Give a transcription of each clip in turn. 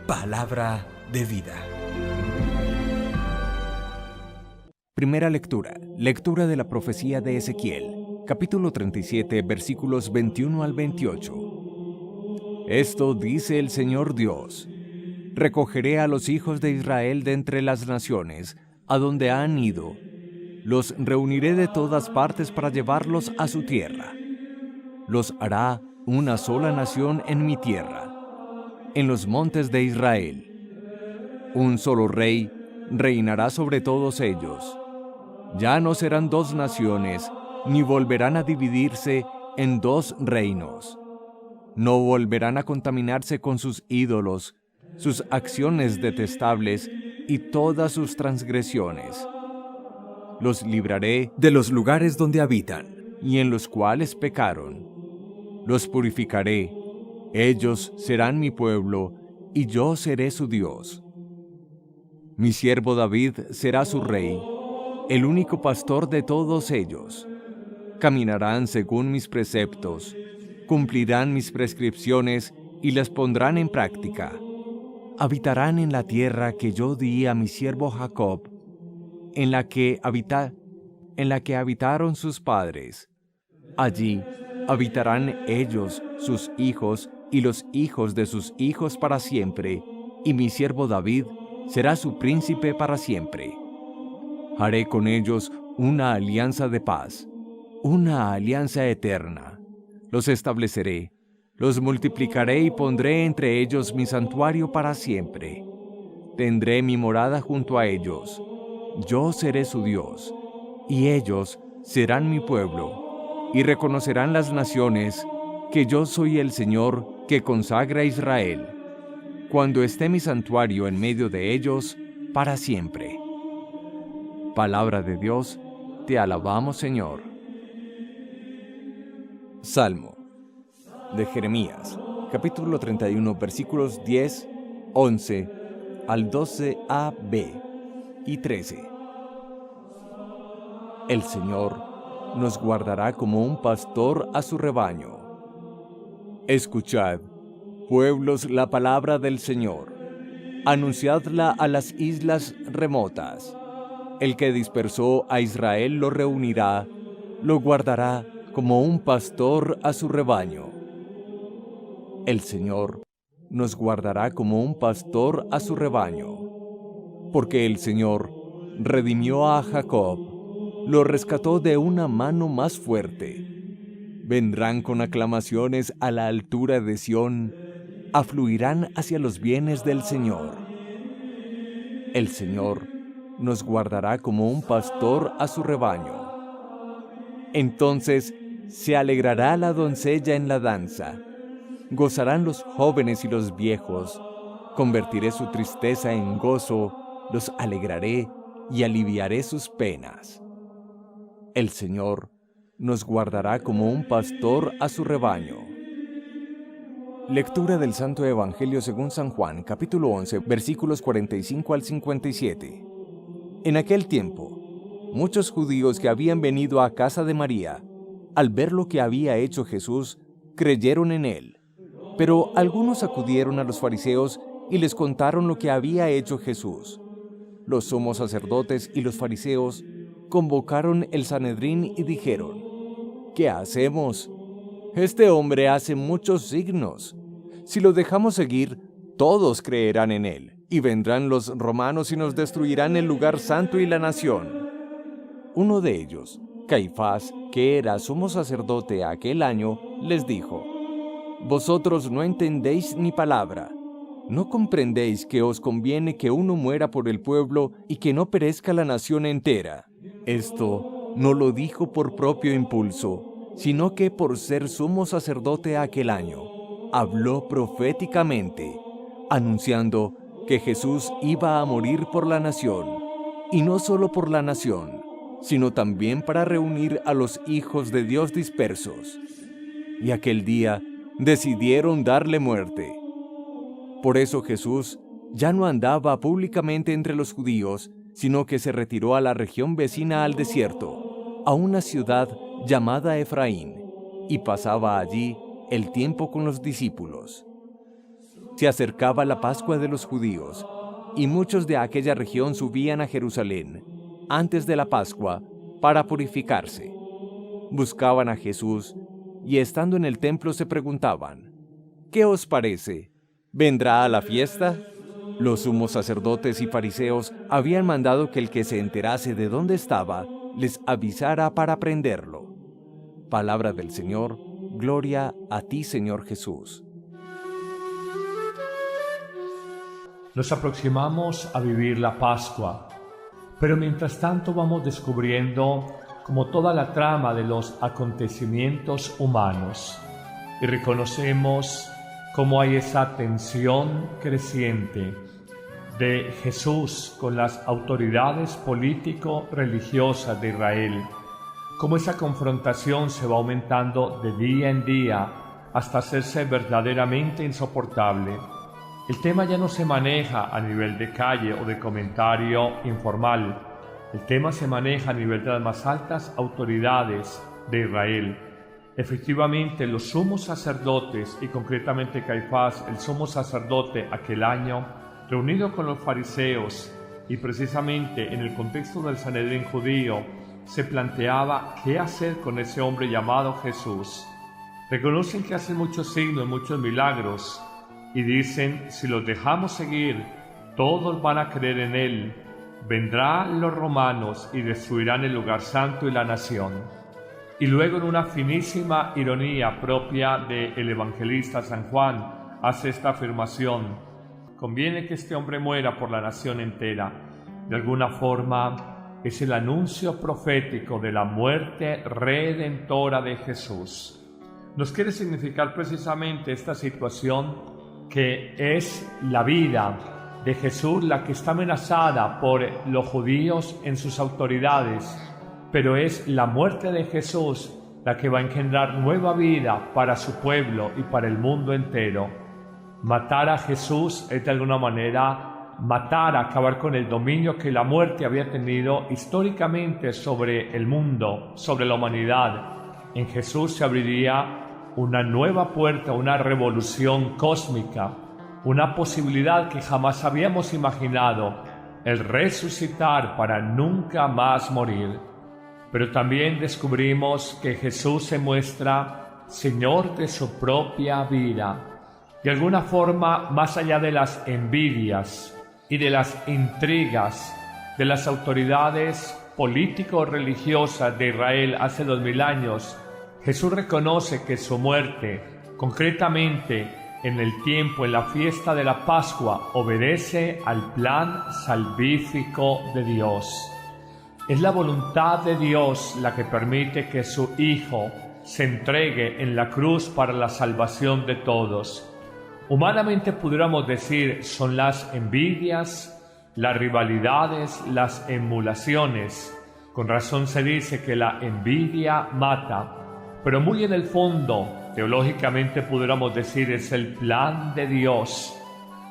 Palabra de vida. Primera lectura. Lectura de la profecía de Ezequiel, capítulo 37, versículos 21 al 28. Esto dice el Señor Dios: recogeré a los hijos de Israel de entre las naciones, a donde han ido. Los reuniré de todas partes para llevarlos a su tierra. Los hará una sola nación en mi tierra, en los montes de Israel. Un solo rey reinará sobre todos ellos. Ya no serán dos naciones, ni volverán a dividirse en dos reinos. No volverán a contaminarse con sus ídolos, sus acciones detestables y todas sus transgresiones. Los libraré de los lugares donde habitan y en los cuales pecaron. Los purificaré, ellos serán mi pueblo y yo seré su Dios. Mi siervo David será su rey, el único pastor de todos ellos. Caminarán según mis preceptos, cumplirán mis prescripciones y las pondrán en práctica. Habitarán en la tierra que yo di a mi siervo Jacob, en la que habitaron sus padres. Allí habitarán ellos, sus hijos y los hijos de sus hijos para siempre, y mi siervo David será su príncipe para siempre. Haré con ellos una alianza de paz, una alianza eterna. Los estableceré, los multiplicaré y pondré entre ellos mi santuario para siempre. Tendré mi morada junto a ellos. Yo seré su Dios, y ellos serán mi pueblo, y reconocerán las naciones que yo soy el Señor que consagra a Israel, cuando esté mi santuario en medio de ellos para siempre. Palabra de Dios, te alabamos, Señor. Salmo de Jeremías, capítulo 31, versículos 10, 11 al 12a-b y 13. El Señor nos guardará como un pastor a su rebaño. Escuchad, pueblos, la palabra del Señor. Anunciadla a las islas remotas. El que dispersó a Israel lo reunirá, lo guardará como un pastor a su rebaño. El Señor nos guardará como un pastor a su rebaño. Porque el Señor redimió a Jacob, lo rescató de una mano más fuerte. Vendrán con aclamaciones a la altura de Sión, afluirán hacia los bienes del Señor. El Señor nos guardará como un pastor a su rebaño. Entonces se alegrará la doncella en la danza, gozarán los jóvenes y los viejos. Convertiré su tristeza en gozo, los alegraré y aliviaré sus penas. El Señor nos guardará como un pastor a su rebaño. Lectura del Santo Evangelio según San Juan, capítulo 11, versículos 45 al 57. En aquel tiempo, muchos judíos que habían venido a casa de María, al ver lo que había hecho Jesús, creyeron en él. Pero algunos acudieron a los fariseos y les contaron lo que había hecho Jesús. Los sumos sacerdotes y los fariseos convocaron el Sanedrín y dijeron: ¿qué hacemos? Este hombre hace muchos signos. Si lo dejamos seguir, todos creerán en él, y vendrán los romanos y nos destruirán el lugar santo y la nación. Uno de ellos, Caifás, que era sumo sacerdote aquel año, les dijo: vosotros no entendéis ni palabra. ¿No comprendéis que os conviene que uno muera por el pueblo y que no perezca la nación entera? Esto no lo dijo por propio impulso, sino que por ser sumo sacerdote aquel año, habló proféticamente, anunciando que Jesús iba a morir por la nación, y no solo por la nación, sino también para reunir a los hijos de Dios dispersos. Y aquel día decidieron darle muerte. Por eso Jesús ya no andaba públicamente entre los judíos, sino que se retiró a la región vecina al desierto, a una ciudad llamada Efraín, y pasaba allí el tiempo con los discípulos. Se acercaba la Pascua de los judíos, y muchos de aquella región subían a Jerusalén antes de la Pascua para purificarse. Buscaban a Jesús y estando en el templo se preguntaban: ¿qué os parece? ¿Vendrá a la fiesta? Los sumos sacerdotes y fariseos habían mandado que el que se enterase de dónde estaba les avisara para prenderlo. Palabra del Señor. Gloria a ti, Señor Jesús. Nos aproximamos a vivir la Pascua, pero mientras tanto vamos descubriendo como toda la trama de los acontecimientos humanos y reconocemos cómo hay esa tensión creciente de Jesús con las autoridades político-religiosas de Israel, cómo esa confrontación se va aumentando de día en día hasta hacerse verdaderamente insoportable. El tema ya no se maneja a nivel de calle o de comentario informal. El tema se maneja a nivel de las más altas autoridades de Israel. Efectivamente, los sumos sacerdotes, y concretamente Caifás, el sumo sacerdote aquel año, reunido con los fariseos, y precisamente en el contexto del Sanedrín judío, se planteaba qué hacer con ese hombre llamado Jesús. Reconocen que hace muchos signos, muchos milagros, y dicen: si los dejamos seguir, todos van a creer en él. Vendrán los romanos y destruirán el lugar santo y la nación. Y luego, en una finísima ironía propia del evangelista San Juan, hace esta afirmación: conviene que este hombre muera por la nación entera. De alguna forma, es el anuncio profético de la muerte redentora de Jesús. Nos quiere significar precisamente esta situación, que es la vida de Jesús la que está amenazada por los judíos en sus autoridades, pero es la muerte de Jesús la que va a engendrar nueva vida para su pueblo y para el mundo entero. Matar a Jesús es de alguna manera matar, acabar con el dominio que la muerte había tenido históricamente sobre el mundo, sobre la humanidad. En Jesús se abriría una nueva puerta, una revolución cósmica, una posibilidad que jamás habíamos imaginado, el resucitar para nunca más morir. Pero también descubrimos que Jesús se muestra Señor de su propia vida. De alguna forma, más allá de las envidias y de las intrigas de las autoridades político-religiosas de Israel hace 2000 años, Jesús reconoce que su muerte, concretamente en el tiempo, en la fiesta de la Pascua, obedece al plan salvífico de Dios. Es la voluntad de Dios la que permite que su Hijo se entregue en la cruz para la salvación de todos. Humanamente pudiéramos decir, son las envidias, las rivalidades, las emulaciones. Con razón se dice que la envidia mata. Pero muy en el fondo, teológicamente pudiéramos decir, es el plan de Dios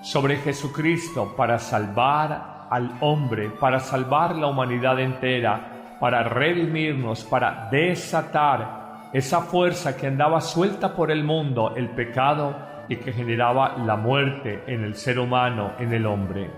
sobre Jesucristo para salvar al hombre, para salvar la humanidad entera, para redimirnos, para desatar esa fuerza que andaba suelta por el mundo, el pecado, y que generaba la muerte en el ser humano, en el hombre.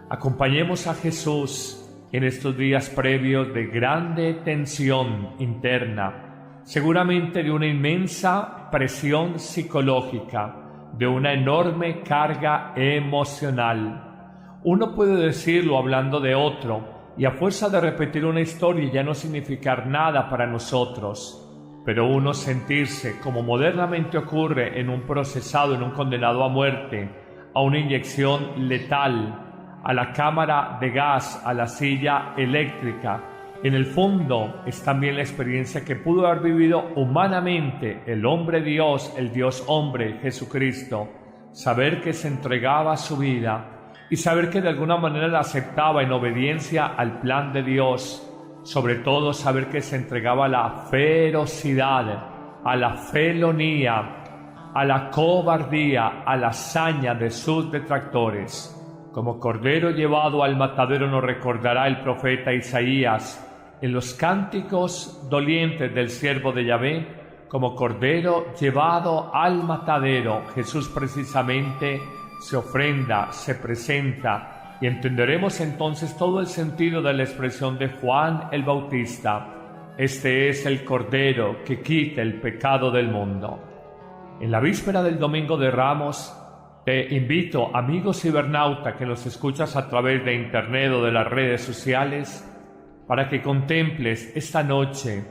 Acompañemos a Jesús en estos días previos de grande tensión interna, seguramente de una inmensa presión psicológica, de una enorme carga emocional. Uno puede decirlo hablando de otro, y a fuerza de repetir una historia ya no significar nada para nosotros, pero uno sentirse, como modernamente ocurre en un procesado, en un condenado a muerte, a una inyección letal, a la cámara de gas, a la silla eléctrica. En el fondo es también la experiencia que pudo haber vivido humanamente el hombre Dios, el Dios hombre, Jesucristo. Saber que se entregaba su vida y saber que de alguna manera la aceptaba en obediencia al plan de Dios. Sobre todo saber que se entregaba a la ferocidad, a la felonía, a la cobardía, a la saña de sus detractores. Como cordero llevado al matadero nos recordará el profeta Isaías en los cánticos dolientes del siervo de Yahvé, como cordero llevado al matadero, Jesús precisamente se ofrenda, se presenta, y entenderemos entonces todo el sentido de la expresión de Juan el Bautista: este es el cordero que quita el pecado del mundo. En la víspera del Domingo de Ramos, te invito, amigo cibernauta que nos escuchas a través de internet o de las redes sociales, para que contemples esta noche,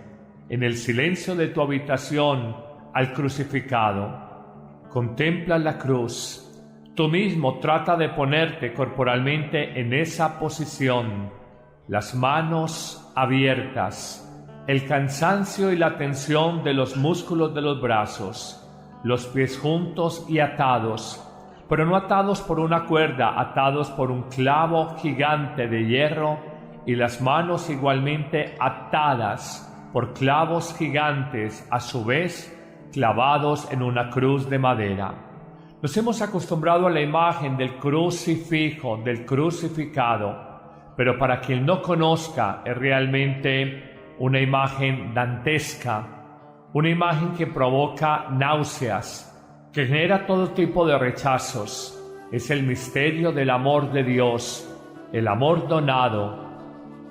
en el silencio de tu habitación, al crucificado. Contempla la cruz. Tú mismo trata de ponerte corporalmente en esa posición, las manos abiertas, el cansancio y la tensión de los músculos de los brazos, los pies juntos y atados, pero no atados por una cuerda, atados por un clavo gigante de hierro, y las manos igualmente atadas por clavos gigantes, a su vez clavados en una cruz de madera. Nos hemos acostumbrado a la imagen del crucifijo, del crucificado, pero para quien no conozca, es realmente una imagen dantesca, una imagen que provoca náuseas, que genera todo tipo de rechazos. Es el misterio del amor de Dios, el amor donado,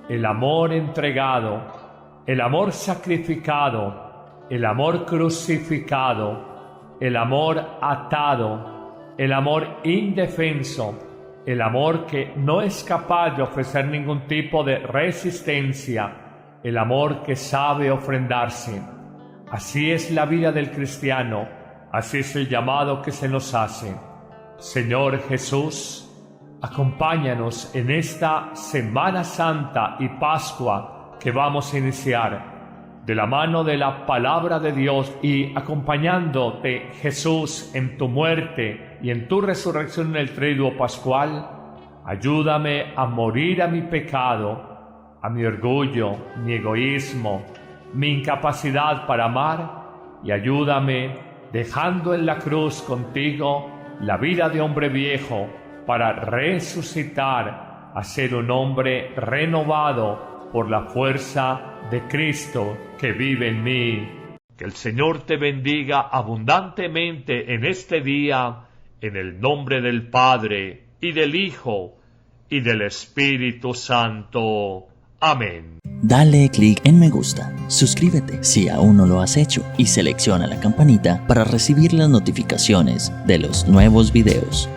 el amor entregado, el amor sacrificado, el amor crucificado, el amor atado, el amor indefenso, el amor que no es capaz de ofrecer ningún tipo de resistencia, el amor que sabe ofrendarse. Así es la vida del cristiano. Así es el llamado que se nos hace. Señor Jesús, acompáñanos en esta Semana Santa y Pascua que vamos a iniciar, de la mano de la Palabra de Dios, y acompañándote, Jesús, en tu muerte y en tu resurrección en el Triduo Pascual. Ayúdame a morir a mi pecado, a mi orgullo, mi egoísmo, mi incapacidad para amar, y ayúdame, dejando en la cruz contigo la vida de hombre viejo, para resucitar a ser un hombre renovado por la fuerza de Cristo que vive en mí. Que el Señor te bendiga abundantemente en este día, en el nombre del Padre, y del Hijo, y del Espíritu Santo. Amén. Dale clic en me gusta, suscríbete si aún no lo has hecho y selecciona la campanita para recibir las notificaciones de los nuevos videos.